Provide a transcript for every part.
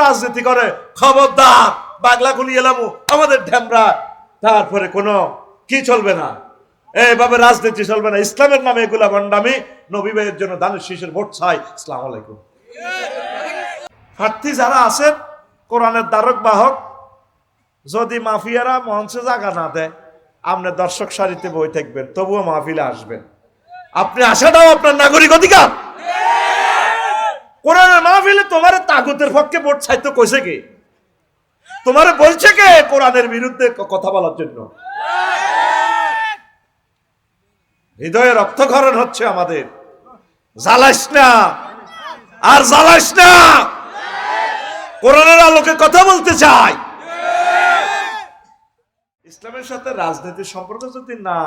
রাজনীতি করে খবরদার বাংলা গুলি এলামু আমাদের ঢেমরা, তারপরে কোনো কি চলবে না, এইভাবে রাজনীতি চলবে না, ইসলামের নামে এগুলা ভণ্ডামি, নবী ভাইয়ের জন্য দানের শীষের ভোট চাই। আসসালামু আলাইকুম। প্রার্থী যারা আছেন কোরআনের দ্বারক বাহক, যদি মাফিয়ারা মঞ্চে জায়গা না দেয় আপনি দর্শক সারিতে বই থাকবেন, তবুও মাহফিলে আসবেন। আপনি আসাটাও আপনার নাগরিক অধিকার। কোরআনের মাহফিলে তোমার তাগুতের পক্ষে ভোট চাইতে কইছে কে? তোমার বলছে কে কোরআনের বিরুদ্ধে কথা বলার জন্য? হৃদয়ে রক্তক্ষরণ হচ্ছে আমাদের। জ্বালাইস না আর জ্বালাইস না, কোরআনের আলোকে কথা বলতে চাই। ইসলামের সাথে রাজনীতির সম্পর্ক যদি না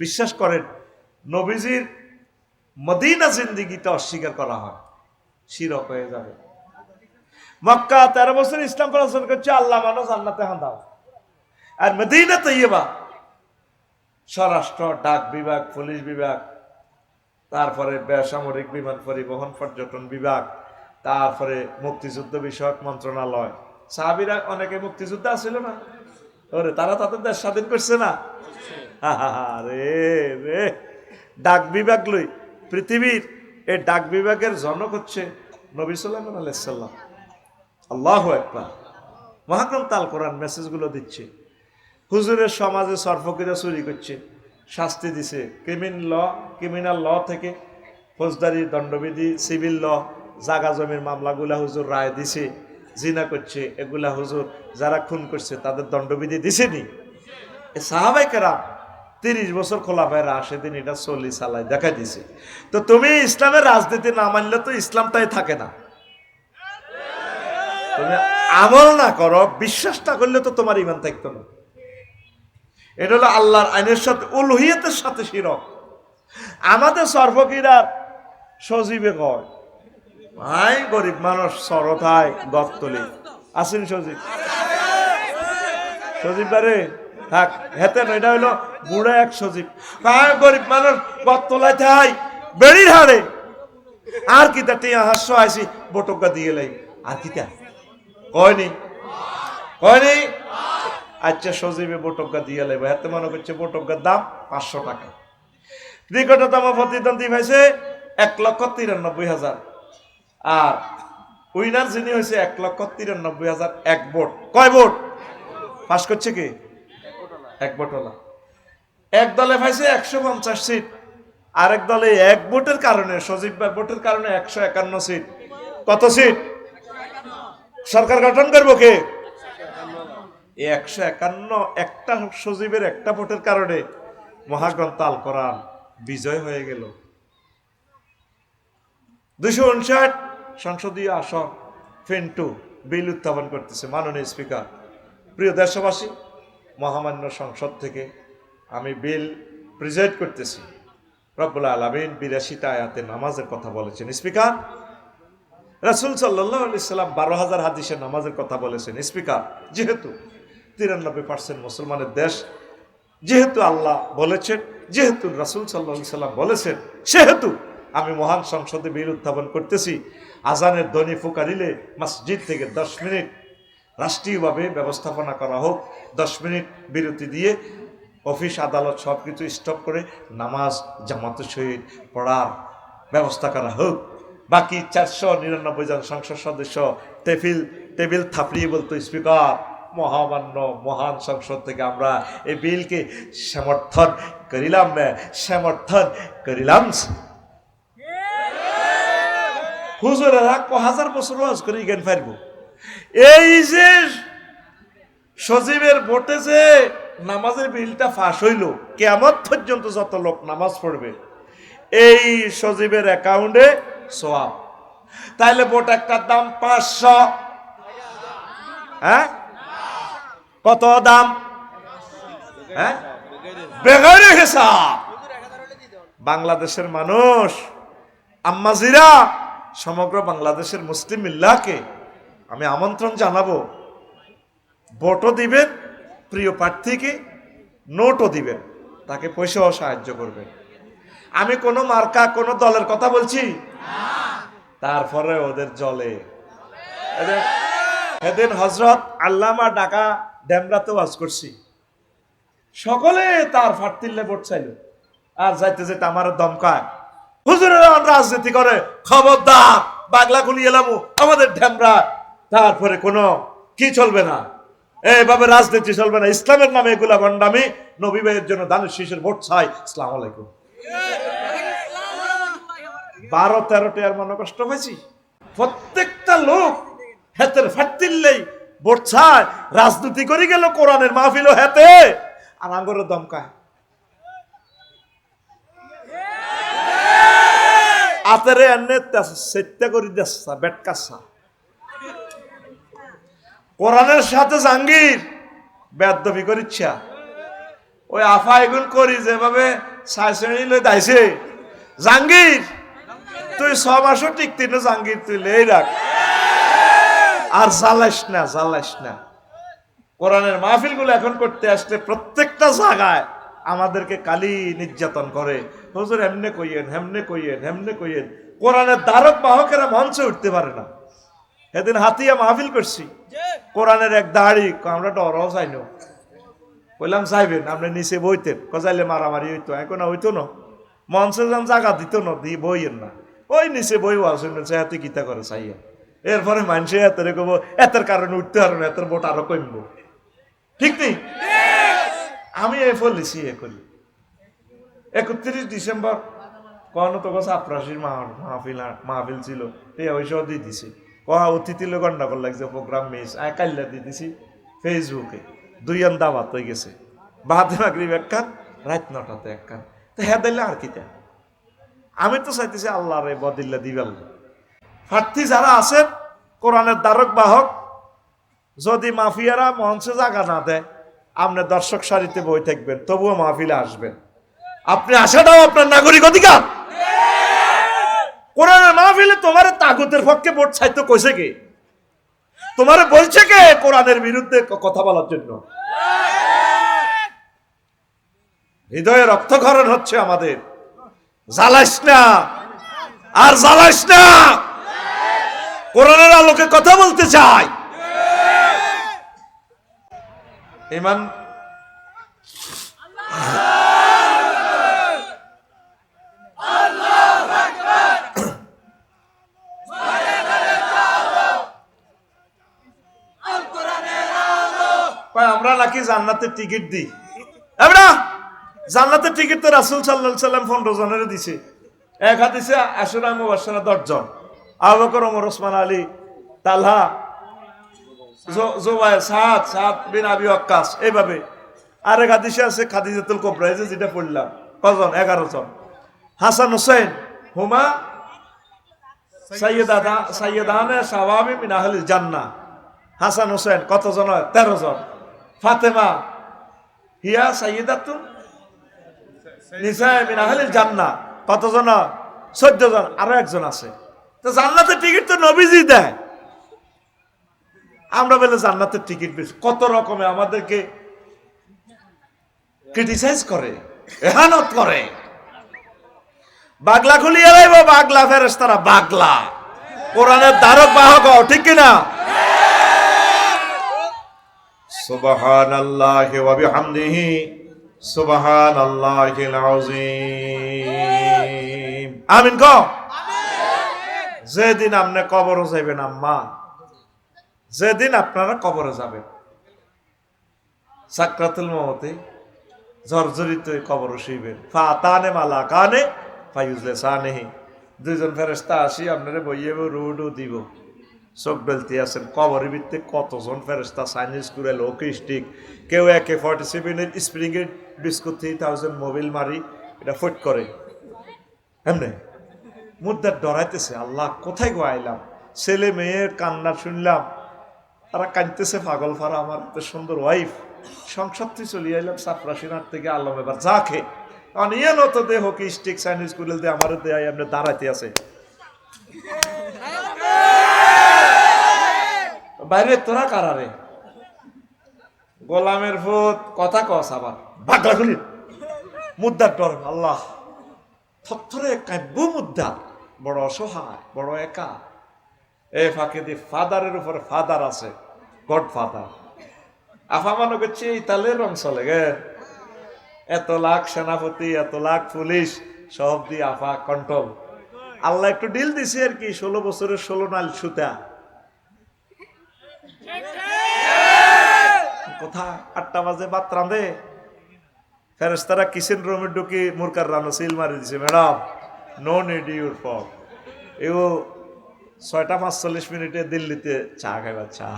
বিশ্বাস করেন, নবীজির মদিনা জিন্দিগিটা অস্বীকার করা হয়, শিরক হয়ে যাবে। মক্কা 13 বছর ইসলাম প্রচার করছে, আল্লাহ মানো জান্নাতে হাঁদাও। আর মদিনা তৈয়বা স্বরাষ্ট্র, ডাক বিভাগ, পুলিশ বিভাগ, তারপরে বেসামরিক বিমান পরিবহন, পর্যটন বিভাগ, তারপরে মুক্তিযুদ্ধ বিষয়ক মন্ত্রণালয়। সাহাবীরা অনেকে মুক্তিযুদ্ধ আছিল না, ওরে তারা তাদের দেশ স্বাধীন করছে না। রে রে, ডাক বিভাগ লই পৃথিবীর এই ডাক বিভাগের জনক হচ্ছে নবী সাল্লাল্লাহু আলাইহি সাল্লাম। আল্লাহু আকবার। মহাগ্রন্থ আল কোরআন মেসেজগুলো দিচ্ছে। হুজুরের সমাজে সরফকিরা চুরি করছে, শাস্তি দিছে। ক্রিমিনাল ল থেকে ফৌজদারি দণ্ডবিধি, সিভিল ল, জাগা জমির মামলাগুলা হুজুর রায় দিছে। জিনা করছে এগুলা হুজুর, যারা খুন করছে তাদের দণ্ডবিধি দিছেনি। সাহাবায়ে কেরাম 30 বছর খোলাফায়ে রাশেদিন এটা চলি চালাই দেখা দিছে। তো তুমি ইসলামের রাজনীতি না মানলে তো ইসলামটাই থাকে না। তুমি আমল না করো, বিশ্বাস না করলে তো তোমার ঈমান থাকতো না। এটা হলো আল্লাহর আইনের সাথে, উলুহিয়তের সাথে শিরক। আমাদের সরফকিরা সজীবে কয়, ভাই গরিব মানুষ সরথায় গতলি আসেন সজীব, সজীব বারে থাক হেতে না, এটা হইলো বুড়া এক সজীব। ভাই গরিব মানুষ গতলায় থাই বেড়ির হাড়ে, আর কিতা টিয়া হাস্য আইসি বটকা দিয়ে লাই, আর কিতা কয়নি কয়নি। আচ্ছা সজীবে বটকা দিয়ে লাইব, এত মনে করছে বটকার দাম 500 টাকা। নিকটতম প্রতিদ্বন্দ্বী পাইছে 1,93,000, আর উইনার যিনি হয়েছে 1,93,000 এক ভোট। কয় ভোট পাস করছে কি? এক ভোটওয়ালা। এক দলে পাইছে 150 সিট, আরেক দলে এক ভোটের কারণে, সজীব ভাই ভোটের কারণে 151 সিট। কত সিট? সরকার গঠন করবো কে? 151, একটা সজীবের একটা ভোটের কারণে মহাগ্রন্থ আল কোরআন বিজয় হয়ে গেল। 259 সংসদীয় আসন ফেন্টু বিল উত্থাপন করতেছে মাননীয় স্পিকার। প্রিয় দেশবাসী, মহামান্য সংসদ থেকে আমি বিল প্রেজেন্ট করতেছি। রব্বুল আলামিন 82টা আয়াতে নামাজের কথা বলেছেন। স্পিকার, রাসূল সাল্লাল্লাহু আলাইহি সাল্লাম 12,000 হাদিসের নামাজের কথা বলেছেন। স্পিকার, যেহেতু 93% মুসলমানের দেশ, যেহেতু আল্লাহ বলেছেন, যেহেতু রাসূল সাল্লাল্লাহু আলাইহি সাল্লাম বলেছেন, সেহেতু আমি মহান সংসদে বিল উত্থাপন করতেছি। আজানের ধ্বনি ফুকারিলে মসজিদ থেকে 10 মিনিট রাষ্ট্রীয়ভাবে ব্যবস্থাপনা করা হোক, 10 মিনিট বিরতি দিয়ে অফিস আদালত সব কিছু স্টপ করে নামাজ জামাতের সহিত পড়ার ব্যবস্থা করা হোক। বাকি 499 জন সংসদ সদস্য টেবিল থাপড়িয়ে বলতো, স্পিকার, মহামান্য মহান সংসদ থেকে আমরা এই বিলকে সমর্থন করিলাম। হুজুরেরা 1000 বছর ওয়াজ করে জ্ঞান পারব। এই যে সজীবের ভোটে যে নামাজের বিলটা ফাঁস হইল, কিয়ামত পর্যন্ত যত লোক নামাজ পড়বে এই সজীবের অ্যাকাউন্টে সওয়াব। তাইলে ভোট একটার দাম 500। হ্যাঁ, কত দাম? হ্যাঁ, বেগারে হিসাব। বাংলাদেশের মানুষ, আম্মাজিরা, সমগ্র বাংলাদেশের মুসলিম মিল্লাহকে আমি আমন্ত্রণ জানাবো, ভোটও দিবেন প্রিয় প্রার্থীকে, নোটও দিবেন, তাকে পয়সাও সাহায্য করবেন। আমি কোনো মার্কা কোনো দলের কথা বলছি, তারপরে ওদের জলে এদিন হযরত আল্লামা ঢাকা ডেমরাতে ওয়াজ করছি, সকলে তার ফাটতিল্লে ভোট চাইল, আর যাইতে যেতে আমার দমকায়, হুজুরেরা রাজনীতি করে, খবরদার বাগলা গুলি এলামু আমাদের ডেমরা, তারপরে কোনো কি চলবে না, এইভাবে রাজনীতি চলবে না, ইসলামের নামে এগুলা গন্ডামি, নবী ভাইয়ের জন্য দানের শীষের ভোট চাই। আসসালামু আলাইকুম। 12-13টি আর মনে কষ্ট হয়েছি, প্রত্যেকটা লোক হেতের ফাটতিল্লেই ভোট চায়, রাজনীতি করে গেল কোরআনের মাহফিলও হেতে আর আঙ্গরের দমকায়। আতেরে এনে সেটটা করে দিচ্ছা বেটকাছা, কোরআনের সাথে জাহাঙ্গীর বেদবি করিচ্ছা, ওই আফা এগুন করি যেভাবে সাইসেনি লই দাইছে, জাহাঙ্গীর তুই 6 মাসও টিকতি না, জাহাঙ্গীর তুই লেই রাখ, আর জ্বালাইস না, জ্বালাইস না। কোরআনের মাহফিল গুলো এখন করতে আসলে প্রত্যেকটা জায়গায় আমাদেরকে কালি নির্যাতন করে, হুজুর এমনে কইয়েন, হেমনে কইয়েন, হেমনে কইয়েন। কোরআনের ধারক বাহকেরা মঞ্চে উঠতে পারে না। এদিন হাতিয়া মাহফিল করছি, কোরআনের এক দাড়ি, আমরা ডরও চাইন, বললাম চাইবেন আপনি নিচে বইতেন, কজাইলে মারামারি হইতো, এখন হইতো না, মঞ্চে যান জায়গা দিত না, দিয়ে বইয়েন না, ওই নিচে বই আসে হাতে গীতা করে চাইয়া, এরপরে মানুষে এতের কব এতের কারণে উঠতে পারো না, এতের ভোট আরো কমবো, ঠিক নেই। আমি এ ফলিছি এ করি 31 ডিসেম্বর কোন তো চাপরাশির মাহফিল ছিল, ওইসব দিয়ে দিছি, অতিথি লোক গন্ডাগোল লাগছে, প্রোগ্রাম মিস কাল্লা দিয়ে দিছি ফেসবুকে, 2 দাওয়াত হয়ে গেছে, বাদে মাগরিব একখান, রাত 9টাতে একখান, তো হ্যাঁ দিলে আর কিটা। আমি তো চাইতেছি আল্লাহ রে বদিল্লা দিবেল, প্রার্থী যারা আছেন কোরআনের দ্বারক বাহক, যদি মাফিয়ারা মঞ্চে জায়গা না দেয়, আপনি দর্শক সারিতে বই থাকবেন, তবুও মাহফিলে আসবেন, আপনি আসাটাও আপনার নাগরিক অধিকার। কোরআনের মাহফিলে তোমার তাগুতের পক্ষে ভোট চাইতে কইছে কে? তোমার বলছে কে কোরআনের বিরুদ্ধে কথা বলার জন্য? হৃদয়ে রক্তক্ষরণ হচ্ছে আমাদের, জ্বালাইস না আর জ্বালাইস না, কোরআনের আলোকে কথা বলতে চাই। ইমান আমরা নাকি জান্নাতের টিকিট দিই, আমরা জান্নাতের টিকিট তো রাসূল সাল্লাল্লাহু আলাইহি সাল্লাম 15 জনের দিছে, এক হাদিসে আশুরা মুবাশশারা 10 জন, আবু বকর, ওমর, ওসমান, আলী, তালহা, জুবায়ের, সাদ বিন আবি ওয়াক্কাস, এইভাবে। আরেক হাদিসে আছে খাদিজাতুল কুবরা, যেটা পড়লাম, কজন? 11 জন। হাসান হুসাইন হুমা সাইয়্যিদানে শাবাবি মিন আহলিল জান্নাহ, হাসান হুসাইন কতজন হয়? 13 জন। ফাতেমা হিয়া সাইয়্যিদাতুন নিসায়ে মিন আহলিল জান্নাহ, কতজন? 14 জন। আরো একজন আছে। তো জান্নাতের টিকিট তো নবীজি দেয়, আমরা বলে জান্নাতের টিকিট বেশি, কত রকমে আমাদেরকে ক্রিটিসাইজ করে, এহানত করে। বাগলা খুলিয়ে লাইব, বাগলা ফেরেশতারা বাগলা, কোরআনের দ্বারক বাহক, ঠিক কিনা? সুবহানাল্লাহি ওয়া বিহামদিহি সুবহানাল্লাহিল আযীম। আমিন কও। যেদিন আপনি কবরে যাবেন আম্মা, যেদিন আপনারা কবরে যাবেন, সাকরাতুল মউতে জর্জরিত কবরে শুইবেন, ফাতানে মালাকানে ফায়ুজলিসানিহি, 2 জন ফেরেশতা আসি আপনারে বইয়ে রুডু দিব, চোখ বেলতে আছেন। কবরের ভিতরে কতজন ফেরেশতা, চাইনিজ করে লোক স্টিক, কেউ AK-47 স্প্রিং এর বিস্কুট 3000 মোবিল মারি এটা ফুট করে, এমনি মুদ্দার ডরাইতেছে, আল্লাহ কোথায় গো আইলাম, ছেলে মেয়ের কান্না শুনলাম, তারা কাঁদতেছে পাগল ফারা, আমার এত সুন্দর ওয়াইফ, সংসার থেকে চলে আইলাম চাপরাশিনার থেকে, আল্লাহ এবার যা খে অনিয়ে নত দেহ কি স্টিক চাইনিজ কুড়েল দিয়ে আমার দেয়, আপনি দাঁড়াইতে আছে বাইরে, তোরা কারারে গোলামের ভূত কথা কস, আবার বাগলা গুলি মুদ্দার ডর, আল্লাহ থরথরে কাব্য মুদ্দার, বড় অসহায়, বড় একা। এ ফাঁকে দিয়ে ফাদারের উপরে ফাদার আছে, গডফাদার। আফা মনে করছে ইতালির রং চলে গে, এত লাখ সেনাপতি, এত লাখ পুলিশ সব দিয়ে আফা কন্ট্রোল। আল্লাহ একটু ডিল দিছে আর কি, 16 বছরের 16 নাল সুতা। কোথা 8টা বাজে ভাত রাঁধে, ফেরেশতারা কিচেন রুমে ঢুকি মুরকার রানো সিল মারি দিছে, madam no need your for. এও 6টা 45 দিল্লিতে চা খাইবা, চা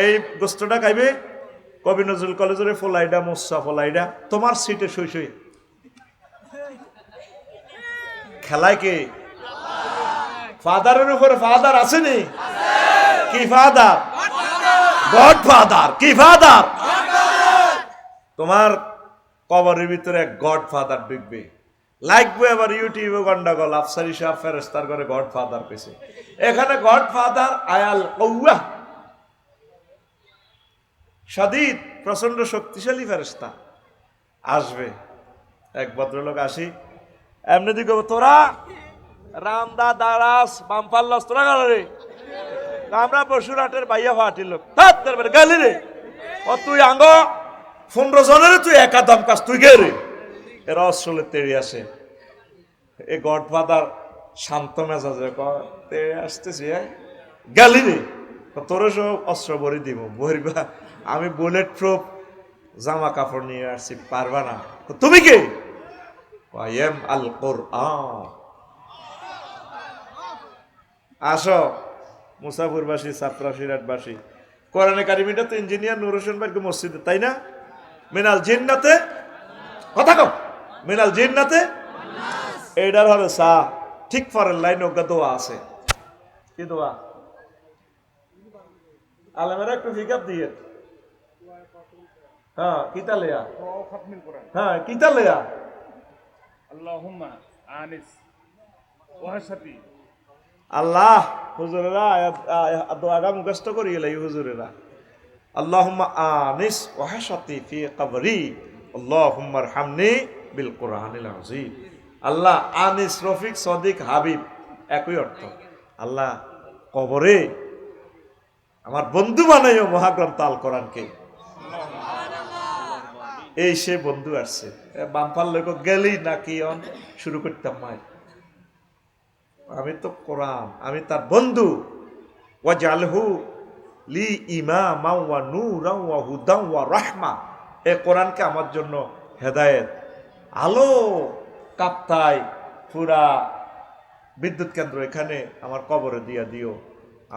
এই গোস্তটা খাইবে কবি নজরুল কলেজের ফলাইডা, মোসা ফলাইডা, তোমার সিটে শুই শুই। খেলায় কে? ফাদারের উপরে ফাদার আসেনি? কি ফাদার? God father. কি ফাদার? তোমার কবরের ভিতরে গড ফাদার ঢুকবে, লাগবে আবার ইউটিউবে গন্ডগোল, আফসারি সাহেব ফেরেশতার করে গড ফাদার পেছে। এখানে গড ফাদার আয়াল কৌয়া শাদীদ, প্রচন্ড শক্তিশালী ফেরেশতা আসবে। এক ভদ্রলোক আসি, এমনি দিকে তোরা রামদা দারাস বামপাল্লাস তোরা গেল রে, আমরা বসুরহাটের বাইয়া ফাটির লোক গালি রে, ও তুই আঙ্গ 15 জনের তুই একা দম কাজ, তুই গে রে। এরা অস্ট্রেলে তেড়ে আসে। এই গডফাদার শান্ত মেজাজে তেড়ে আসতেছি, গালি রে, তোর সব অস্ত্র ভরি দিব, ভরিবা, আমি বুলেট প্রুফ জামা কাপড় নিয়ে আসছি, পারবা না। তুমি কে? এম আল কোরআন। আসো মুসাফিরবাসী, ছাত্রা, সিরাটবাসী, কোরআনে কারিমিটা তো ইঞ্জিনিয়ার নুর হোসেন ভাইকে মসজিদে, তাই না? মিনাল জিন্নাতে, কথা কম, মিনাল জিন্নাতে এইটার হলো সা ঠিক পরের লাইন ওকে দোয়া আছে। কি দোয়া? আলেমেরা একটু ফিকাপ দিয়ে, হ্যাঁ কিতা লেয়া, হ্যাঁ কিতা লেয়া, আল্লাহুম্মা আনিস ওয়াহশাতি। আল্লাহ হুজুরেরা দোয়াটা মুখস্থ করি গেলে হুজুরেরা, আল্লাহুম্মা আনিস ওয়াহশাতি ফি কবরি আল্লাহুম্মা আরহামনি বিল কোরআনিল আযীম। আল্লাহ আনিস, রফিক, সদিক, হাবিব একই অর্থ। আল্লাহ কবরে আমার বন্ধু বানাইও মহাগ্রন্থ আল কোরআনকে। এই সে বন্ধু আসছে, বামপাল লোক গেলেই নাকি অন শুরু করতাম, মায় আমি তো কোরআন, আমি তার বন্ধু। ওয়াজআলহু লি ইমামা ওয়া নূরা ওয়া হুদা ওয়া রাহমা। এই কোরআনকে আমার জন্য হেদায়েত, আলো কাপ্তায় পুরা বিদ্যুৎ কেন্দ্র এখানে আমার কবরে দিয়া দিও।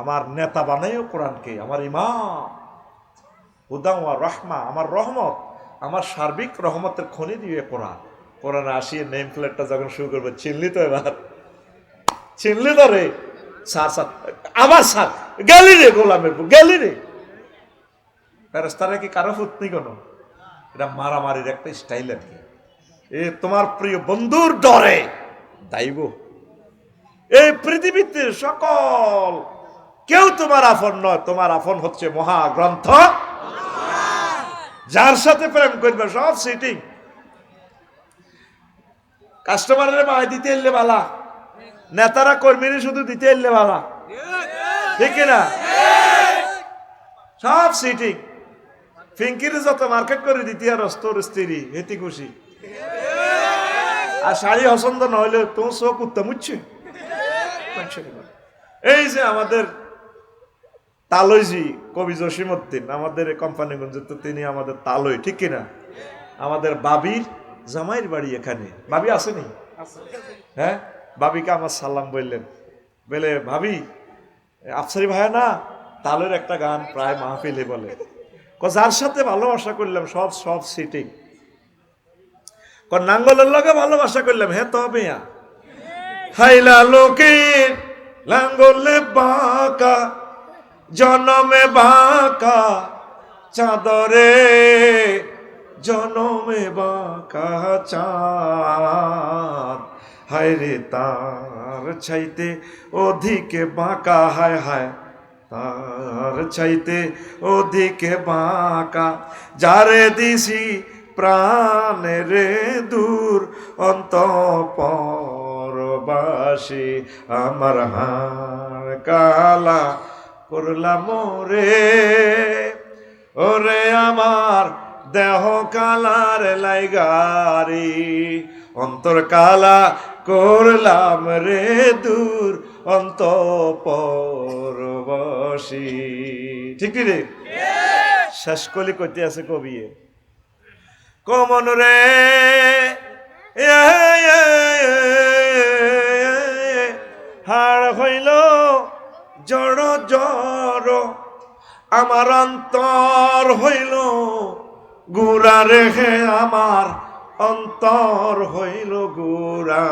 আমার নেতা বানাইও কোরআনকে, আমার ইমাম। হুদা ওয়া রাহমা, আমার রহমত, আমার সার্বিক রহমতের খনি দিয়ে কোরআন। কোরআনে আসিয়ে নেম প্লেটটা যখন শুরু করবে, চিনলি তো এবার, চিনলি তো রে, স্যার স্যার আবার স্যার গেলি রে, গোলামের গেলি রে। ফেরেশতারা কি কারো ফুটনি কোন? এটা মারামারির একটা স্টাইল আর কি। এ তোমার প্রিয় বন্ধুর ডরে দাইব। এই পৃথিবীতে সকল কেউ তোমার আপন নয়, তোমার আপন হচ্ছে মহাগ্রন্থ। যার সাথে প্রেম করবে সব সিটিং। কাস্টমারের মায় দিতে এলে বালা, নেতারা কর্মীরা শুধু দিতে এলে বালা, ঠিক না? সব সিটিং। ফিঙ্কির যত মার্কেট করে দিতে আর তোর স্ত্রী হেতি খুশি। আর শাড়ি পছন্দ নহলে তোমার চোখ উত্তম উঠছে। এই যে আমাদের তালইজি কবি জসিমউদ্দিন, আমাদের কোম্পানিগঞ্জে, তো তিনি আমাদের তালই, ঠিক কিনা? আমাদের বাবির জামাইয়ের বাড়ি এখানে। ভাবি আসেনি? হ্যাঁ, ভাবিকে আমার সালাম বললেন, বলে ভাবি আফসারি ভাইয়া না তালের একটা গান প্রায় মাহফিলে বলে, যার সাথে ভালোবাসা করলাম সব সব সিটিং। নাঙ্গলের লগে ভালোবাসা করলাম, হ্যাঁ তবে হাইলা লোকের লাঙ্গলে বাঁকা, জনমে বাঁকা চাঁদরে, জনমে বাঁকা চাঁদ, হায় রে তার চাইতে অধিকে বাঁকা, হায় হায় তার চাইতে অধিকে বাঁকা, যারে দিছি প্রাণের দূর অন্তঃপরবাসী, আমার হাড় কালা করলাম রে, ওরে আমার দেহ কালার লাইগারি, অন্তর কালা করলাম রে দূর অন্তঃপরবাসী। ঠিক রে? শেষ কলি কইতে আছে কবি, কমন রে হাড় হইল জড় জড়, আমার অন্তর হইল গুড়া রেখে, আমার অন্তর হইল গুড়া।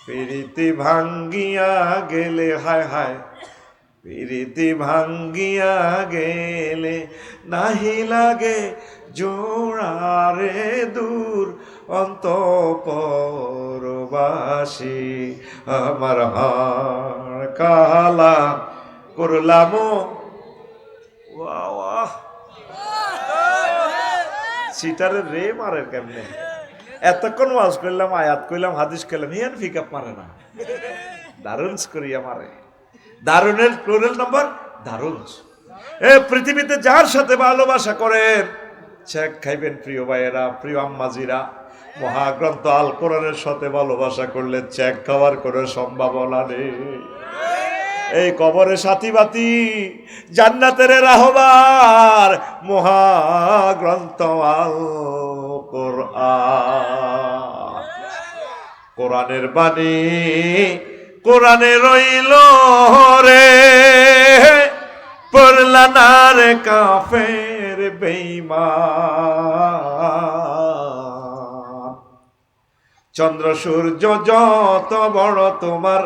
প্রীতি ভাঙ্গিয়া গেলে, হায় হায় প্রীতি ভাঙ্গিয়া গেলে নাহি লাগে জোড়ারে দূর অন্তঃপরবাসী, আমার হাড় কালা করলাম। সিটারে রে মারে কেমনে? এতক্ষণ ওয়াজ করলাম, আয়াত কইলাম, হাদিস কইলাম, হিয়ান পিকআপ মারে না, দারুণ করিয়া মারে। দারুণের প্লুরাল নাম্বার দারুণ। এ পৃথিবীতে যার সাথে ভালোবাসা করেন চেক খাইবেন প্রিয় ভাইয়েরা, প্রিয় আম্মাজিরা। মহাগ্রন্থ আল কোরআনের সাথে ভালোবাসা করলে চেক খাওয়ার কোনো সম্ভাবনা নেই। এই কবরে সাথী বাতি জান্নাতের রাহবার মহাগ্রন্থ আল কোরআন, কোরআনের বাণী কোরআনে রইল রে, পড়লা না রে কাফের বেঈমান। চন্দ্র সূর্য যত বড় তোমার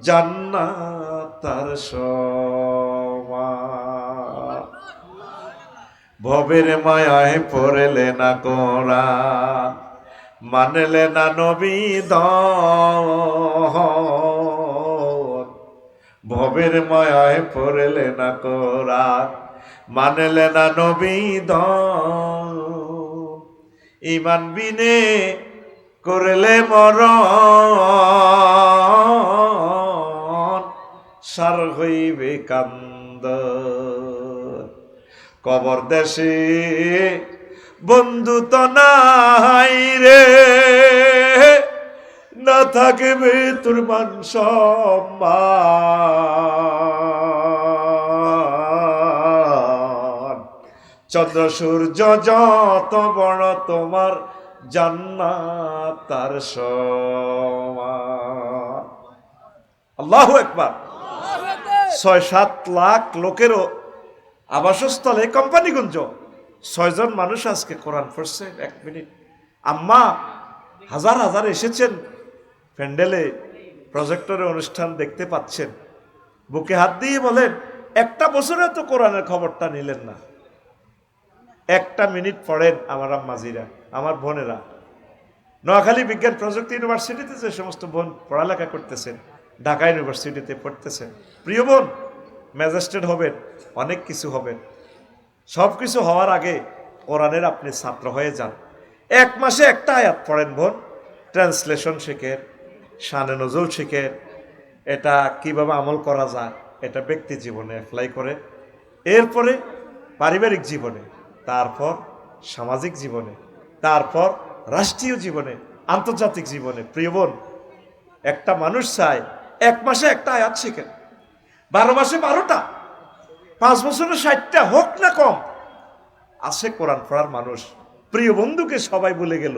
জান্নাত তার সমান। ভবের মায়ায় পড়লে না কোরআন, মানলে না নবী দন। ভবের মায়ায় পড়লে না কোরআন, মানলে না নবী দন। ঈমান বিনে করলে মরণ, সার হইবে কান্দ। কবর দেশে বন্ধু তো নাই রে, না থাকবে তোর মান সম্মান। চন্দ্র সূর্য যত বড় তোমার জান্নাত তার সমান। আল্লাহু আকবার। ৬-৭ লাখ লোকেরও আবাসস্থলে কোম্পানিগঞ্জ ৬ জন মানুষ আজকে কোরআন পড়ছে। 1 মিনিট আম্মা হাজার হাজার এসেছেন প্যান্ডেলে, প্রজেক্টরে অনুষ্ঠান দেখতে পাচ্ছেন। বুকে হাত দিয়ে বলেন, একটা বছরে তো কোরআনের খবরটা নিলেন না। 1টা মিনিট পড়েন আমার আম্মাজিরা, আমার বোনেরা। নোয়াখালী বিজ্ঞান প্রযুক্তি ইউনিভার্সিটিতে যে সমস্ত বোন পড়ালেখা করতেছেন, ঢাকা ইউনিভার্সিটিতে পড়তেছেন, প্রিয় বোন ম্যাজিস্ট্রেট হবেন, অনেক কিছু হবেন। সব কিছু হওয়ার আগে কোরআনের আপনি ছাত্র হয়ে যান। 1 মাসে একটা আয়াত পড়েন বোন, ট্রান্সলেশন শিখেন, শানে নজুল শিখেন, এটা কিভাবে আমল করা যায় এটা ব্যক্তি জীবনে অ্যাপ্লাই করে, এরপরে পারিবারিক জীবনে, তারপর সামাজিক জীবনে, তারপর রাষ্ট্রীয় জীবনে, আন্তর্জাতিক জীবনে। প্রিয় বোন, একটা মানুষ চায় 1 মাসে একটা আয়াত শিখেন, 12 মাসে 12টা, 5 বছরে 60টা, হোক না কম। আছে কোরআন পড়ার মানুষ। প্রিয় বন্ধুকে সবাই বলে গেল,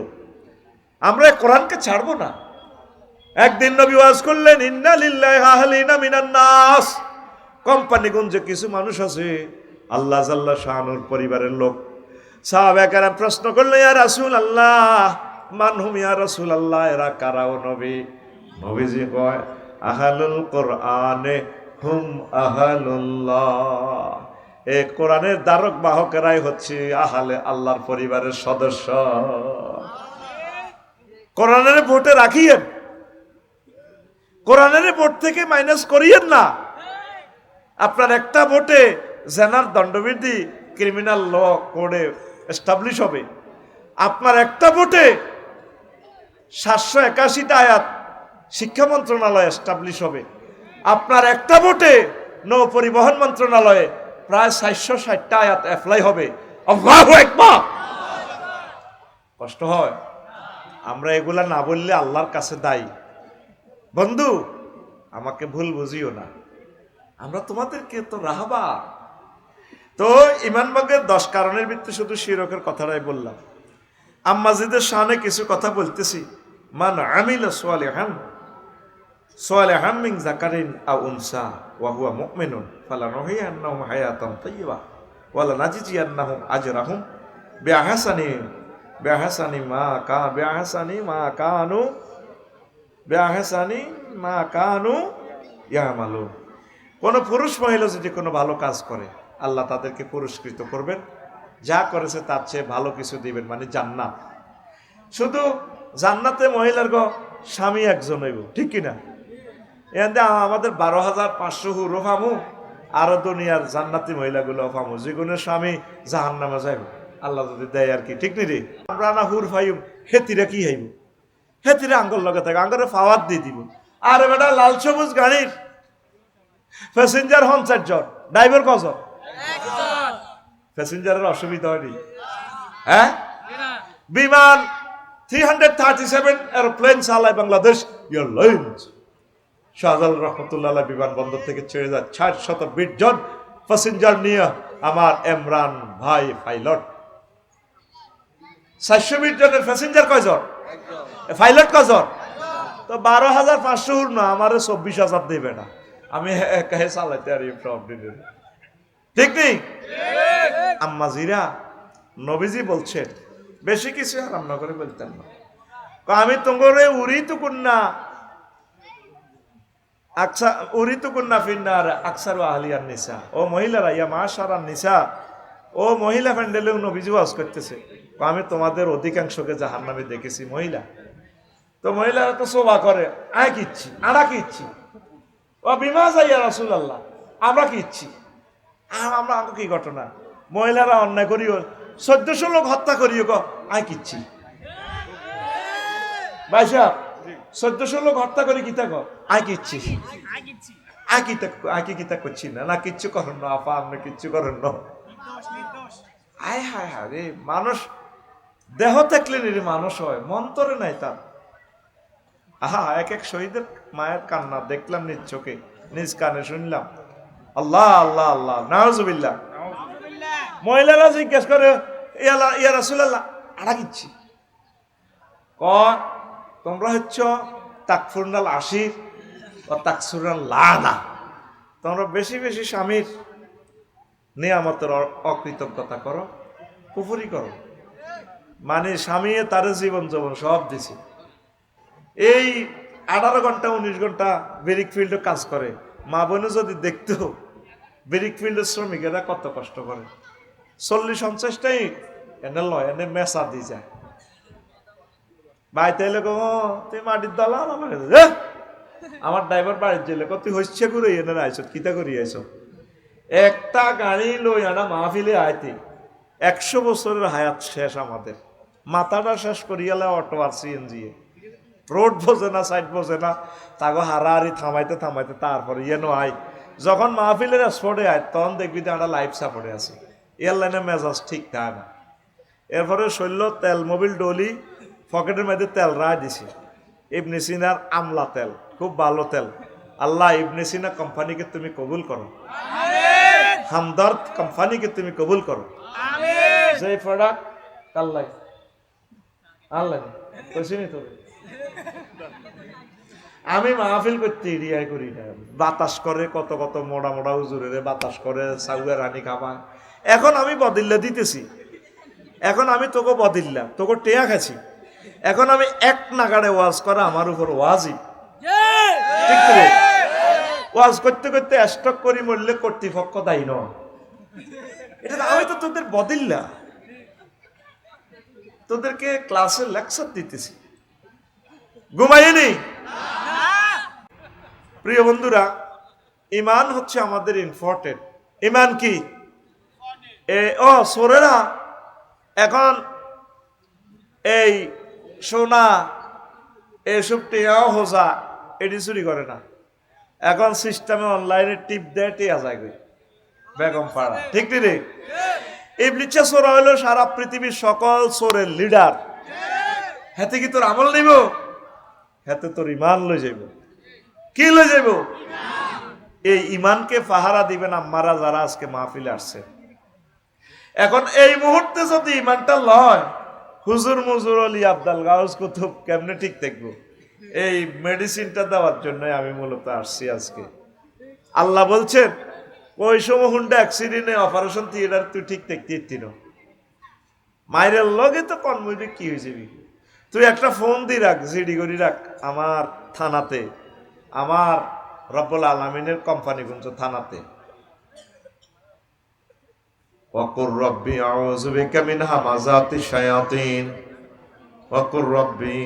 আমরা কোরআনকে ছাড়বো না। একদিন নবী ওয়াজ করলেন, ইন্না লিল্লাহি আহলিনা মিনান নাস। কোম্পানিগঞ্জে কিছু মানুষ আছে আল্লাহ জাল্লা শানুর পরিবারের লোক। সাহাবায়ে কেরাম প্রশ্ন করলেন, ইয়া রাসূলুল্লাহ, মানহুম ইয়া রাসূলুল্লাহ, এরা কারা ও নবী? নবীজি কয়, আহলুল কোরআনে হুম আহলুল্লাহ। এই কোরআনের দ্বারক বাহকেরাই হচ্ছে আহলে আল্লাহর পরিবারের সদস্য। কোরআনের ভোটে রাখিয়েন, কোরআনের ভোট থেকে মাইনাস করিয়েন না। আপনার একটা ভোটে জেনার দণ্ডবিধি ক্রিমিনাল ল কোডে এস্টাবলিশ হবে। আপনার একটা ভোটে 781টা আয়াত শিক্ষা মন্ত্রণালয় এস্টাবলিশ হবে। আপনার একটা ভোটে নৌ পরিবহন মন্ত্রণালয়ে প্রায় 460টা আয়াত অ্যাপ্লাই হবে। আল্লাহু আকবার। কষ্ট হয়, আমরা এগুলা না বললে আল্লাহর কাছে দায়ী। বন্ধু, আমাকে ভুল বুঝিও না, আমরা তোমাদেরকে তো রাহবা। তো ইমান ভাগের 10 কারণের ভিত্তি শুধু শিরকের কথাটাই বললাম। আম্মাজিদের শানে কিছু কথা বলতেছি। মান আমিলা সালিহান মিন যাকারিন আও উনসা ওয়া হুয়া মুমিনুন ফালানুহইয়ান্নাহু হায়াতান তাইয়্যিবা ওয়া লানাজিজিয়ান্নাহুম আজরাহুম বিআহসানি মা কানু ইয়ামালুন। কোন পুরুষ মহিলা যদি কোনো ভালো কাজ করে, আল্লাহ তাদেরকে পুরস্কৃত করবেন, যা করেছে তার চেয়ে ভালো কিছু দিবেন, মানে জান্নাত। শুধু জান্নাতে মহিলার স্বামী একজন হইব, ঠিক কিনা? এখানে আমাদের 12,500 হুরো ফামু, আরো দুনিয়ার জান্নাতি মহিলাগুলো ফামু, যেগুলো স্বামী জাহান্নামে যাইব, আল্লাহ যদি দেয় আর কি, ঠিক নি রে? আমরা না হুর ফাইম, হেতিরা কি হইব? হেতিরা আঙ্গল লগে থাকে, আঙ্গরে ফাওয়ার দিয়ে দিব। আর বেটা লাল সবুজ গাড়ির প্যাসেঞ্জার 50 জন, ড্রাইভার কজন? প্যাসেঞ্জারের অসুবিধা হয়নি? হ্যাঁ, বিমান 337 এরোপ্লেন চালায় বাংলাদেশ এয়ারলাইন্স। শাহজালাল রহমতুল্লাহ বিমানবন্দর থেকে ছেড়ে যায় 620 জন প্যাসেঞ্জার নিয়ে আমার ইমরান ভাই পাইলট। 420 জনের প্যাসেঞ্জার কয়জন? পাইলট কয়জন? তো 12,500 হুর না, আমারে 24,000 দেবে না, আমি একাই চালাইতে আর ঠিক নেই? আম্মাজিরা, নবীজি বলছেন বেশি কিছু হারাম না করে বলতেন না। আমি তোমারে উড়িতু কুন্না ফিন্নার আকসারু আহলিয়ান নিসা। ও মহিলারা, ইয়া মাশারান নিসা, ও মহিলা প্যান্ডেলেও নবীজি ওয়াজ করতেছে, আমি তোমাদের অধিকাংশকে জাহান্নামে দেখেছি মহিলা। তো মহিলারা তো শোভা করে, আয় কি ইচ্ছি, আড়া কি ইচ্ছি, ও বিমা যাইয়া রাসূলুল্লাহ, আমরা কি ইচ্ছি, আমরা কি ঘটনা? মহিলারা অন্যায় করিও, 1400 লোক হত্যা করিও, আয় কিচ্ছি ভাই সাহেব, 1400 লোক হত্যা করি কিতা কর, আয় কিচ্ছি, আয় কিতা করছি না, না কিচ্ছু করেন না আপা, আপনি কিচ্ছু করেন না। আয় হায় হায় রে, মানুষ দেহ থাকলে রে মানুষ হয়, মন্তরে নাই তার। আহা, এক এক শহীদের মায়ের কান্না দেখলাম নিজ চোখে, নিজ কানে শুনলাম। আল্লাহ আল্লাহ আল্লাহ, নাউজুবিল্লাহ। মহিলারা জিজ্ঞেস করে, ইয়া রাসূলুল্লাহ, আড়া কিচ্ছি ক, তোমরা হচ্ছ তাকফুরনাল আশির ও তাকসুরনাল লানা, তোমরা বেশি বেশি স্বামীর নিয়ামতের অকৃতজ্ঞতা করো, কুফরি করো। মানে স্বামী তার জীবন যৌবন সব দিছে, এই 18 ঘন্টা 19 ঘন্টা বেরিক ফিল্ডে কাজ করে। মা বোনে যদি দেখতো বেরিক ফিল্ডের শ্রমিকেরা কত কষ্ট করে, 40-50টাই এনে লয়, এনে মেসা দিয়ে যায়। বাড়িতে এলে তুই মাটির দালাল, আমার ড্রাইভার বাড়ির জেলে তুই হচ্ছে করে এনে আইস, কিতা করি আইস? একটা গাড়ি লই আনা মাহফিলে আইতে 100 বছরের হায়াত শেষ আমাদের, মাথাটা শেষ করিয়ালে অটো আর সিএনজি, রোড বোঝে না, সাইড বোঝে না, তাকে হারাহারি থামাইতে থামাইতে তারপরে ইয়েনো আয়, যখন মাহফিলের স্পটে আয় তখন দেখবি যে আমরা লাইফ সাপোর্টে আছি, এয়ারলাইনে মেজাজ ঠিক থাকে না। এরপরে শৈল্য তেল মোবিল ডলি পকেটের মধ্যে তেল রায় দিছে, ইবনে সিনার আমলা তেল, খুব ভালো তেল। আল্লাহ ইবনে সিনা কোম্পানিকে তুমি কবুল করো, হামদর্দ কোম্পানিকে তুমি কবুল করো। যে প্রোডাক্ট আল্লাহ আল্লাহ কইছিনি তোরে, আমি মাহফিল করতে এরিয়ায় করি না, বাতাস করে কত কত মোড়া মোড়া হুজুরে বাতাস করে, সাউয়া রানী খাবা। এখন আমি বদিল্লা দিতেছি, এখন আমি তোকে বদিল্লা, তোকে টেয়া খাচ্ছি, এখন আমি এক নাগাড়ে ওয়াজ করা আমার উপর ওয়াজিব, ঠিক করে ওয়াজ করতে করতে স্টক করি মরলে কর্তৃপক্ষ দায়ী নয়, এটা আমি তো তোদের বদিল্লা, তোদেরকে ক্লাসে লেকচার দিতেছি, ঘুমাইনি। প্রিয় বন্ধুরা, ইমান হচ্ছে আমাদের ইম্পর্টেন্ট। ইমান কি? ও সোরেরা, এখন এই সোনা এসব টেয়াও হোসা এটি চুরি করে না, এখন সিস্টেমে অনলাইনে টিপ দেয় টিয়া যায় বেগম পাড়া, ঠিক রে? ইবলিস চোর হইলো সারা পৃথিবীর সকল চোরের লিডার। হাতে কি তোর আমল নিব? হাতে তোর ইমান লই যাইব। কি লই যাইব? এই ইমানকে পাহারা দিবেন আম্মারা যারা আজকে মাহফিলে আসছে। এখন এই মুহূর্তে যদি ইমানটা লয়, হুজুর মুজুর আলী আব্দাল গাউস কুতুব কেমনে ঠিক থাকবো? এই মেডিসিনটা দেওয়ার জন্য আমি মূলত আসছি আজকে। আল্লাহ বলছেন ওই সময় হুন্ডা অ্যাক্সিডেন্টে অপারেশন থিয়েটার তুই ঠিক থাকতে মায়ের লগে তো কনমুইবে কি হয়েছে? তুই একটা ফোন দি রাখ, জিডি করি রাখ আমার থানাতে, আমার রব্বুল আলামিনের কোম্পানি গুঞ্জ থানাতে। ওয়াকুর রব্বি আউযু বিকা মিন হামাযাতি শায়াতিন ওয়াকুর রব্বি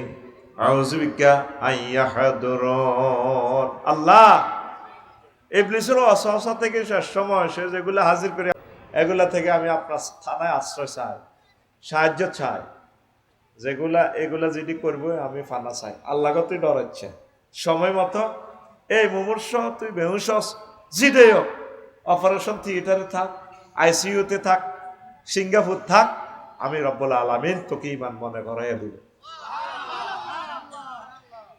আউযু বিকা আইয়াহদুরুন। আল্লাহ ইবলিসের ওয়াসওয়াসা থেকে শেষ সময় সে যেগুলো হাজির করে, এগুলা থেকে আমি আপনার থানায় আশ্রয় চাই, সাহায্য চাই। এগুলা যেটি করবো আমি ফানা চাই। আল্লাহকে তুই ডরাচ্ছে সময় মতো এই মুমূর্ষ তুই বেহুশ জিডেই হোক, অপারেশন থিয়েটারে থাক, আইসিইউতে থাক, সিঙ্গাপুর থাক, আমি রব্বুল আলামিন তোকে ইমান মনে করাইয়া দিব।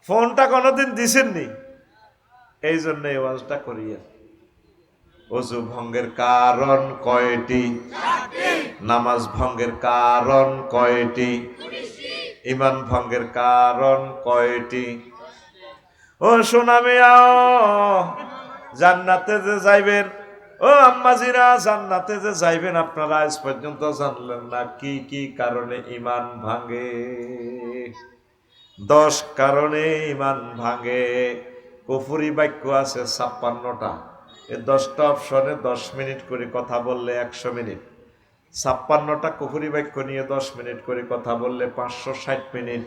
ফোনটা কোনোদিন দিছেননি, এই জন্য এই ওয়াজটা করিয়া। ওযু ভঙ্গের কারণ কয়টি? নামাজ ভঙ্গের কারণ কয়টি? ইমান ভঙ্গের কারণ কয়টি? ও সোনা মিয়া, জান্নাতে যে যাইবেন, ও আম্মাজিরা জান্নাতে যে যাইবেন, আপনারা আজ পর্যন্ত জানলেন না কি কি কারণে ইমান ভাঙে। 10 কারণে ইমান ভাঙে। কুফরি বাক্য আছে 56টা। এই 10টা অপশনে 10 মিনিট করে কথা বললে 100 মিনিট। 56টা কুফরি বাক্য নিয়ে 10 মিনিট করে কথা বললে 560 মিনিট।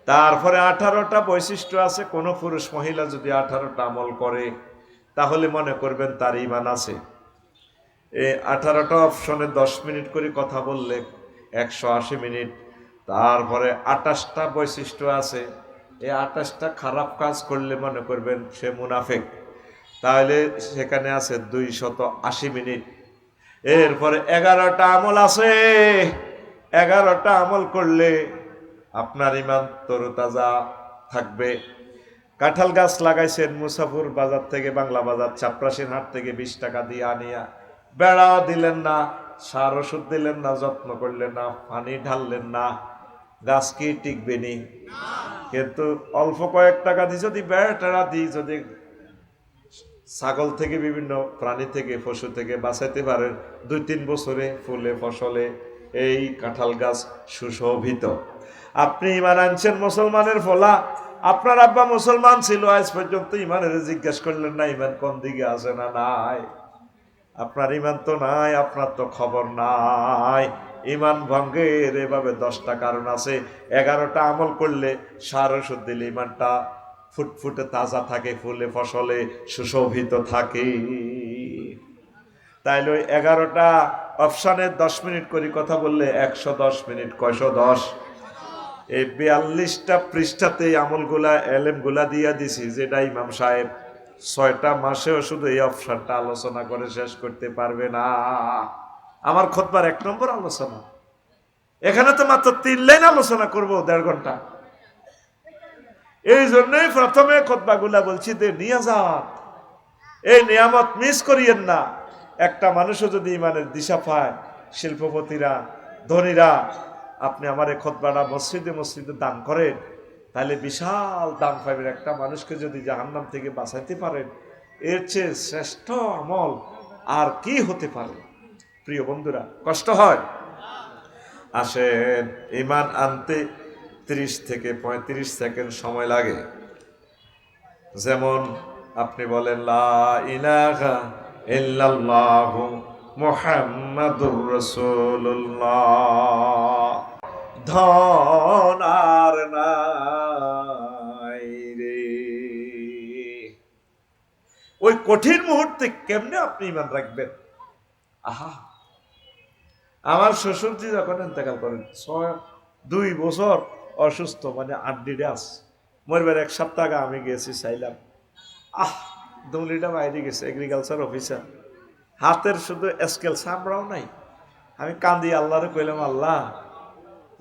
তারপরে 18টা বৈশিষ্ট্য আছে। কোনো পুরুষ মহিলা যদি 18টা আমল করে তাহলে মনে করবেন তার ঈমান আছে। এই 18টা অপশনে 10 মিনিট করে কথা বললে 180 মিনিট। তারপরে 28টা বৈশিষ্ট্য আছে। এই 28টা খারাপ কাজ করলে মনে করবেন সে মুনাফিক, তাহলে সেখানে আছে 280 মিনিট। এরপরে 11টা আমল আছে। 11টা আমল করলে আপনার ইমান তরতাজা থাকবে। কাঁঠাল গাছ লাগাইছেন মুসাফুর বাজার থেকে, বাংলা বাজার চাপরাশির হাট থেকে 20 টাকা দিয়ে আনিয়া, বেড়াও দিলেন না, সার ওষুধ দিলেন না, যত্ন করলেন না, পানি ঢাললেন না, গাছ কি টিকবে নি? কিন্তু অল্প কয়েক টাকা দিয়ে যদি বেড়া টেড়া দিই, যদি ছাগল থেকে বিভিন্ন প্রাণী থেকে পশু থেকে বাঁচাইতে পারেন, 2-3 বছরে ফুলে ফসলে এই কাঁঠাল গাছ সুশোভিত। আপনি ইমান আনছেন মুসলমানের ফলা, আপনার আব্বা মুসলমান ছিল, আজ পর্যন্ত ইমানের জিজ্ঞেস করলেন না ইমান কোন দিকে আছে না নাই। আপনার ইমান তো নাই, আপনার তো খবর নাই। ইমান ভঙ্গের এভাবে 10টা কারণ আছে। 11টা আমল করলে সার ওষুধ দিলে ইমানটা ফুটফুটে তাজা থাকে, ফুলে ফসলে সুশোভিত থাকে। তাইলে ওই 11টা অপশানে 10 মিনিট করে কথা বললে 110 মিনিট, 110। এই 42টা পৃষ্ঠাতে আমলগুলা এলেমগুলা দিয়া দিছি, যেটা ইমাম সাহেব 6টা মাসেও শুধু এই অপশনটা আলোচনা করে শেষ করতে পারবে না। আমার খুতবার 1 নম্বর আলোচনা, এখানে তো মাত্র 3 লাইন আলোচনা করব 1.5 ঘন্টা। এই জন্যই প্রথমে খুতবাগুলা বলছি যে নিয়াজাত, এই নিয়ামত মিস করিয়েন না। একটা মানুষও যদি ইমানের দিশা পায়, শিল্পপতিরা, ধনীরা, আপনি আমার এই খুতবাটা মসজিদে মসজিদে দান করেন, তাহলে বিশাল দান পাবেন। একটা মানুষকে যদি জাহান্নাম থেকে বাঁচাইতে পারেন, এর চেয়ে শ্রেষ্ঠ আমল আর কি হতে পারে? প্রিয় বন্ধুরা, কষ্ট হয়? আসেন, ইমান আনতে 30 থেকে 35 সেকেন্ড সময় লাগে। যেমন আপনি বলেন লা ইলাহা ইল্লাল্লাহু মুহাম্মাদুর রাসূলুল্লাহ, ধন আর নাই রে। ওই কঠিন মুহূর্তে কেমনে আপনি ইমান রাখবেন? আহা, আমার শ্বশুরজি যখন ইন্তেকাল করেন, 2 বছর অসুস্থ, মানে আড্ডি ডাস মরবার 1 সপ্তাহ আগে আমি গেছি, চাইলাম দুমলিটা বাইরে গেছে, এগ্রিকালচার অফিসার, হাতের শুধু স্কেল সামরাও নাই। আমি কান্দি আল্লাহরে কইলাম, আল্লাহ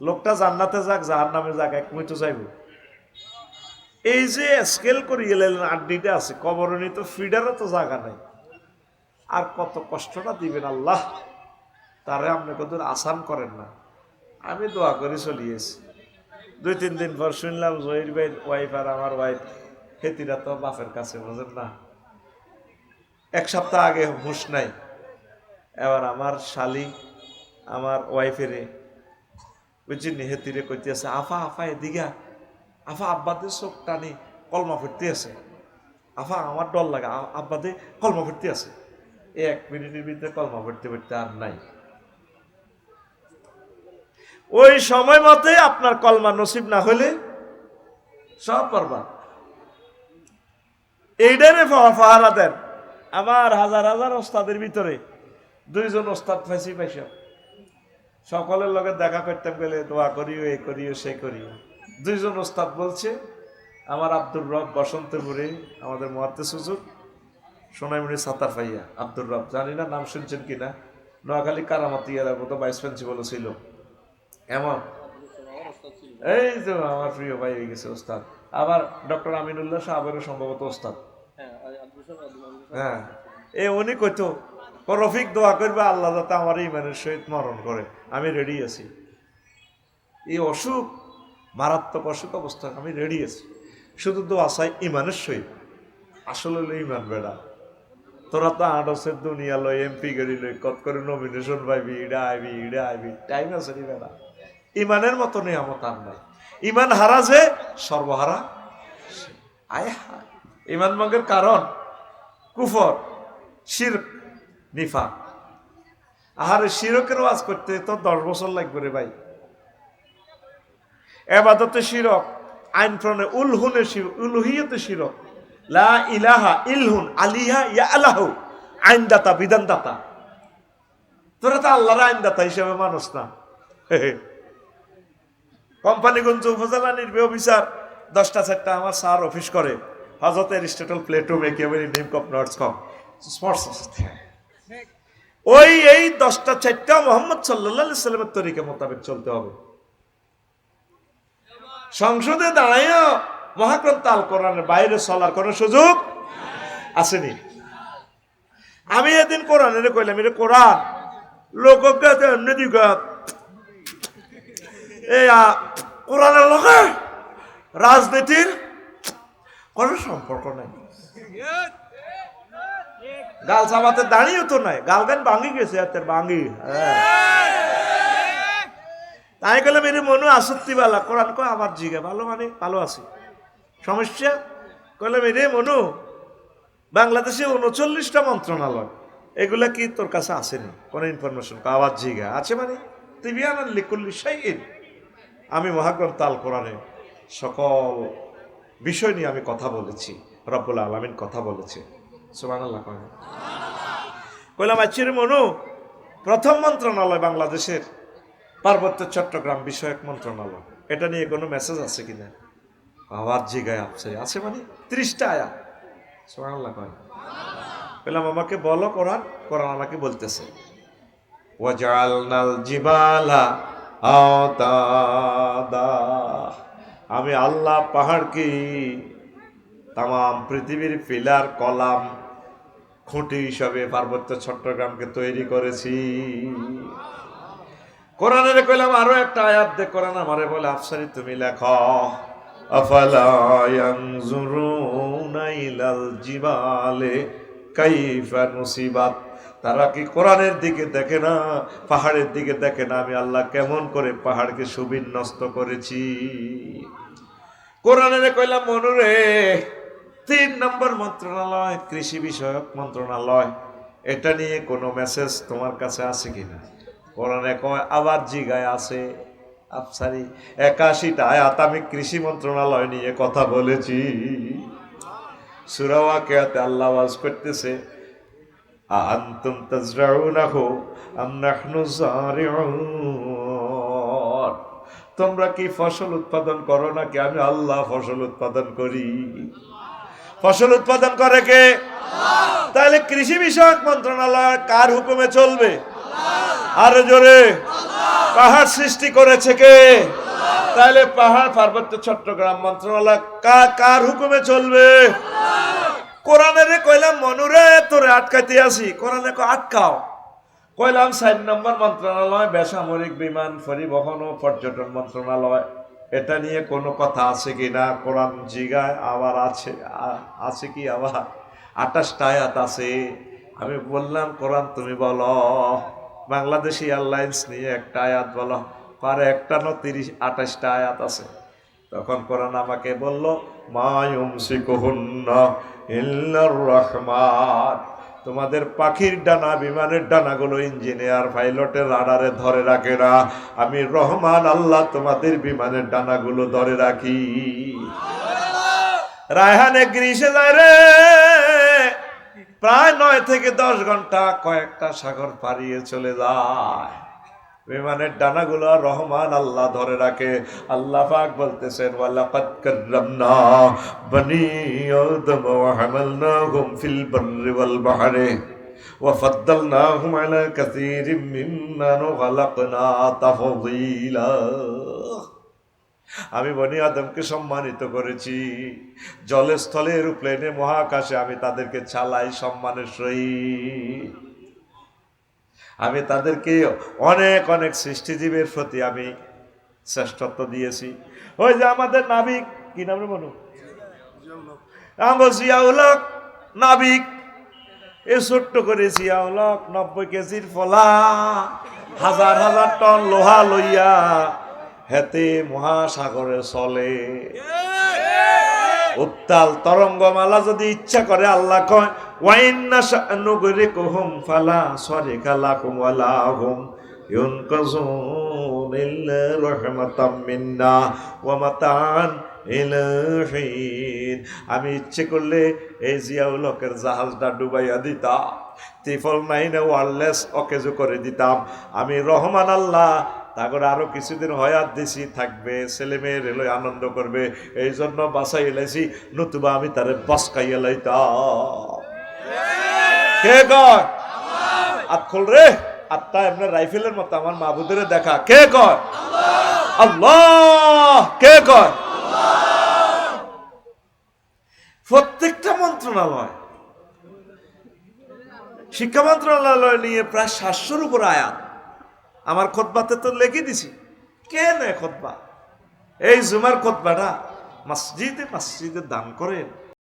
লোকটা জান্নাতে যাক জাহান্নামে যাক, এক মুই তো যাইব। এই যে স্কেল করি গেলেন আড্ডিটা আছে, কবরণী তো ফিডারও তো জায়গা নাই, আর কত কষ্টটা দিবেন আল্লাহ, তারে আপনি কত আসান করেন না। আমি দোয়া করে চলিয়েছি। 2-3 দিন পর শুনলাম জহির ভাই ওয়াইফ আর আমার ওয়াইফ হেতিরা তো বাপের কাছে, বুঝেন না। 1 সপ্তাহ আগে হুঁশ নাই। এবার আমার শালি আমার ওয়াইফেরে বুঝিনি হেতিরে কইতে আছে, আফা আফা এদিকে আফা, আব্বাদের চোখ টানি কলমা ফুটতে আছে, আফা আমার ডর লাগে, আব্বাদের কলমা ফুটতে আছে। 1 মিনিটের ভিতরে কলমা ফুটতে ফুটতে আর নাই। ওই সময় মতে আপনার কলমা নসিব না হলে সব পারবা। এইটারে ফাহারা দেন। আমার হাজার হাজার ওস্তাদের ভিতরে 2 জন ওস্তাদ পাইছি পাইছি, সকলের লগে দেখা করতাম গেলে দোয়া করিও, এই করিও, সে করিও। 2 জন ওস্তাদ বলছে, আমার আব্দুর রব বসন্তপুরে আমাদের মুহাদ্দিস হুজুর, সোনাইমুড়ি সাতার ভাইয়া আব্দুর রব, জানি না নাম শুনছেন কিনা, নোয়াখালী কারামতি এর মতো ভাইস প্রিন্সিপাল ছিল এমন। এই যে আমার প্রিয় ভাই হয়ে গেছে ওস্তাদ। আবার ডক্টর আমিনুল্লাহ সাহেবেরও সম্ভবত ওস্তাদ। হ্যাঁ, উনি কইতো রফিক দোয়া করবে আল্লাহ যাতে আমার ইমানের সহিত মরণ করে, আমি রেডি আছি। এই অসুখ মারাত্মক অসুখ অবস্থা, আমি রেডি আছি, শুধু দোয়া চাই ইমানের সহিত। আসলে ইমান বেড়া, তোরা তো আডসের দুনিয়া লয়, এমপি গাড়ি লই, কত করে নমিনেশন পাইবি, ইডা আইবি, টাইম আছে নি বেড়া। ইমানের মতো নিয়ামত আর নাই। ইমান হারা যে সর্বহারা। আয় হায়, ইমান ভঙ্গের কারণ কুফর, শিরক, নিফাক। আহারে শিরকের ওয়াজ করতে তো 10 বছর লাগবে রে ভাই। এবাদতে শিরক, আইন প্রণে উলহুনে শিরক, উলুহিয়তে শিরক, লা ইলাহা ইলহুন আলিহা ইয়া আলাহু, আইনদাতা বিধানদাতা। তোরা তো আল্লাহর আইনদাতা হিসেবে মানুষ না। কোম্পানিগঞ্জ উপজেলা নির্বাহী অফিসার 10টা 4টা আমার স্যার অফিস করে, হযরত এরিস্টটল প্লেটো একেবারে নিম কপ নটস কপ স্পর্শ। ওই এই 10টা 4টা মুহাম্মদ সাল্লাল্লাহু আলাইহি সাল্লামের তরিকা মোতাবেক চলতে হবে। সংসদে দাঁড়াইয়া মহাগ্রন্থ আল কোরআনের বাইরে চলার কোন সুযোগ আসেনি। আমি এদিন কোরআনের কইলাম, এটা কোরআন লোককে এমনি দিকা কোরআনের লোকে রাজনীতির কোন সম্পর্ক নাই। গাল চাবাতে দাঁড়িয়েও তো নাই, গাল গান ভাঙি গেছে হাতের ভাঙি। তাই গেলাম এর মনু আসত্তি বালা, কোরআন কয় আমার জিগে ভালো, মানে ভালো আছে। সমস্যা কইলাম এরে মনু, বাংলাদেশে 39টা মন্ত্রণালয়, এগুলা কি তোর কাছে আসেনি কোন ইনফরমেশন? আওয়াজ জিগা আছে, মানে তিবিয়ানান লিকুল্লি শাইইন। আমি মহাগ্রন্থ আল কোরআনে সকল বিষয় নিয়ে আমি কথা বলেছি, রব্বুল আলামিন কথা বলেছে। সুবহানাল্লাহ। কইলাম আচ্ছা রে মনু, প্রথম মন্ত্রণালয় বাংলাদেশের পার্বত্য চট্টগ্রাম বিষয়ক মন্ত্রণালয়, এটা নিয়ে কোনো মেসেজ আছে কিনা? আওয়াজ জিগায় আছে, মানে 30টা আয়াত। সুবহানাল্লাহ। বললাম আমাকে বলো কোরআন। কোরআন আমাকে বলতেছে, ওয়াজআলনাল জিবালা আওতাদা, আমি আল্লাহ পাহাড়কে তাম পৃথিবীর পিলার, কলাম, খুঁটি হিসাবে পার্বত্য চট্টগ্রামকে তৈরি করেছি। কোরআনের কইলাম আরো একটা আয়াত দে। কোরআন আমারে বলে, আফসারি তুমি লেখো, আফালা ইয়ানজুরুনা ইলাল জিবালে কাইফা নুসিবাত, তারা কি কোরআনের দিকে দেখে না, পাহাড়ের দিকে দেখে না আমি আল্লাহ কেমন করে পাহাড়কে সুবিন্যস্ত করেছি। কোরআনের কইলাম মনুরে, 3 নম্বর মন্ত্রণালয় কৃষি বিষয়ক মন্ত্রণালয়, এটা নিয়ে কোনো মেসেজ তোমার কাছে আছে কিনা? কোরআনে কয় আবার জিগায় আছে। আফসারি 81টা আয়াত আমি কৃষি মন্ত্রণালয় নিয়ে কথা বলেছি। সূরা ওয়াকিয়াতে আল্লাহ ওয়াজ করতেছে, আনতুম তাজরাউনাহু আম নাহনু যারিউন, তোমরা কি ফসল উৎপাদন করো নাকি আমি আল্লাহ ফসল উৎপাদন করি? ফসল উৎপাদন করে কে? তাহলে কৃষি বিষয়ক মন্ত্রণালয় কার হুকুমে চলবে? আরো জোরে। পাহাড় সৃষ্টি করেছে কে? তাহলে পাহাড় পার্বত্য চট্টগ্রাম মন্ত্রণালয় কার হুকুমে চলবে? কোরআনের কইলাম মনুরে তোরে আটকাইতে আসি, কোরআনে আটকাও। কইলাম 4 নম্বর মন্ত্রণালয় বেসামরিক বিমান পরিবহন ও পর্যটন মন্ত্রণালয়, এটা নিয়ে কোনো কথা আছে কিনা? কোরআন জিগায় আবার আছে কি? আবার 28টা আয়াত আছে। আমি বললাম কোরআন তুমি বলো, বাংলাদেশি এয়ারলাইন্স নিয়ে একটা আয়াত বলো। পারে একটা না 28টা আয়াত আছে। তখন কোরআন আমাকে বলল মা ইউমসিকুহুন্না ইল্লার রহমান, তোমাদের পাখির ডানা বিমানের ডানাগুলো ইঞ্জিনিয়ার পাইলটের রাডারে ধরে রাখে না, আমি রহমান আল্লাহ তোমাদের বিমানের ডানাগুলো ধরে রাখি। রায়হানে গ্রীষে যায় রে, প্রায় 9 থেকে 10 ঘন্টা কয়েকটা সাগর পাড়িয়ে চলে যায়, বিমানের ডানাগুলো রহমান আল্লাহ ধরে রাখে। আল্লাহ পাক বলতেছেন ওয়ালাকাদ কাররামনা বনি আদম ওয়া হামালনাহুম ফিল বাররি ওয়াল বাহরি ওয়া ফাদ্দালনাহুম আলা কাসীরিম মিম্মান খালাকনা তাফদীলা। আমি বনি আদমকে সম্মানিত করেছি, জলে স্থলে এরোপ্লেনে মহাকাশে আমি তাদেরকে চালাই সম্মানের সহিত। আমি তাদেরকে অনেক অনেক সৃষ্টিজীবের প্রতি আমি শ্রেষ্ঠত্ব দিয়েছি। ওই যে আমাদের নাবিক, কি নাম রে বলো? জিয়াউল হক নাবিক, এ ছোট্ট করে জিয়াউল হক 90 কেজির ফলা, হাজার হাজার টন লোহা লইয়া হেতে মহাসাগরে চলে। উত্তাল তরঙ্গমালা যদি ইচ্ছা করে, আল্লাহ কয় ওয়াইন্না শানুগরিকুহুম ফালা সারিকা লাকুম ওয়ালা হুম ইউনকাসুন ইল্লা রাহমাতাম মিন্না ওয়া মাতান ইলা হিন। আমি ইচ্ছে করলে এই জিয়াউল হকের জাহাজটা ডুবাইয়া দিতাম, ত্রিপল 9 ওয়ারলেস অকেজো করে দিতাম। আমি রহমান আল্লাহ তারপরে আরো কিছুদিন হয়াত দিছি, থাকবে, ছেলে মেয়ে রেলই আনন্দ করবে, এই জন্য বাসাই এলাইছি, নতুবা আমি তারে বসকাইয়া লাইতাম। কে কয়? আত খোল রে, আত্মা এমনি রাইফেলের মতো আমার মাহবুদের দেখা। কে কয়? আল্লাহ। কে কয়? প্রত্যেকটা মন্ত্রণালয়, শিক্ষা মন্ত্রণালয় নিয়ে প্রায় 700-র উপর আয়াত আমার খুতবাতে তো লিখে দিছি। কে নেয় খুতবা? এই জুমার খুতবাটা মসজিদে দান করেন।